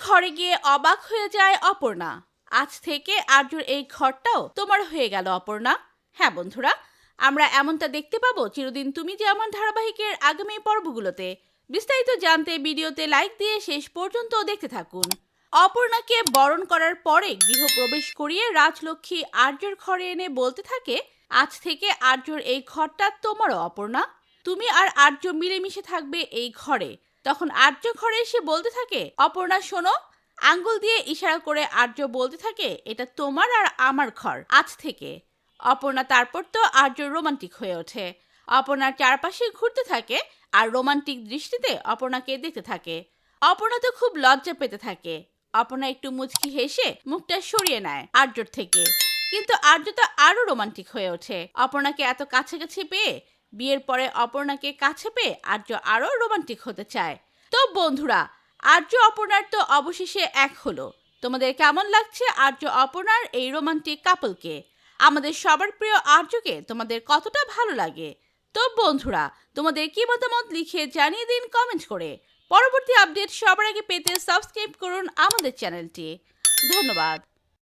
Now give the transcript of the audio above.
ঘরে গিয়ে অবাক হয়ে যায় অপর্ণা। আজ থেকে আর্যর এই ঘরটাও তোমার হয়ে গেল অপর্ণা। হ্যাঁ বন্ধুরা, আমরা এমনটা দেখতে পাবো চিরদিন তুমি যেমন ধারাবাহিকের আগামী পর্বগুলোতে। বিস্তারিত জানতে ভিডিওতে লাইক দিয়ে শেষ পর্যন্ত দেখতে থাকুন। অপর্ণাকে বরণ করার পরে গৃহপ্রবেশ করিয়ে রাজলক্ষ্মী আর্যর ঘরে এনে বলতে থাকে, আজ থেকে আর্যর এই ঘরটা তোমারও অপর্ণা। তুমি আর আর্য মিলেমিশে থাকবে এই ঘরে। তখন আর্য ঘরে এসে বলতে থাকে, অপর্ণা শোনো। আঙ্গুল দিয়ে ইশারা করে আর্য বলতে থাকে, এটা তোমার আর আমার ঘর আজ থেকে। অপর্ণা তারপর তো আর্য রোমান্টিক হয়ে ওঠে। অপর্ণার চারপাশে ঘুরতে থাকে আর রোমান্টিক দৃষ্টিতে অপর্ণাকে দেখতে থাকে। অপর্ণা তো খুব লজ্জা পেতে থাকে। অপর্ণা একটু মুচকি হেসে মুখটা সরিয়ে নেয় আর্যর থেকে। কিন্তু আর্য তো আরো রোমান্টিক হয়ে ওঠে অপর্ণাকে এত কাছাকাছি পেয়ে। বিয়ের পরে অপর্ণাকে কাছে পেয়ে আর্য আরো রোমান্টিক হতে চায়। তো বন্ধুরা, আর্য অপর্ণার তো অবশেষে এক হলো। তোমাদের কেমন লাগছে আর্য অপর্ণার এই রোমান্টিক কাপলকে? আমাদের সবার প্রিয় আর্যকে তোমাদের কতটা ভালো লাগে? তো বন্ধুরা, তোমাদের কি মতামত লিখে জানিয়ে দিন কমেন্ট করে। পরবর্তী আপডেট সবার আগে পেতে সাবস্ক্রাইব করুন আমাদের চ্যানেলটি। ধন্যবাদ।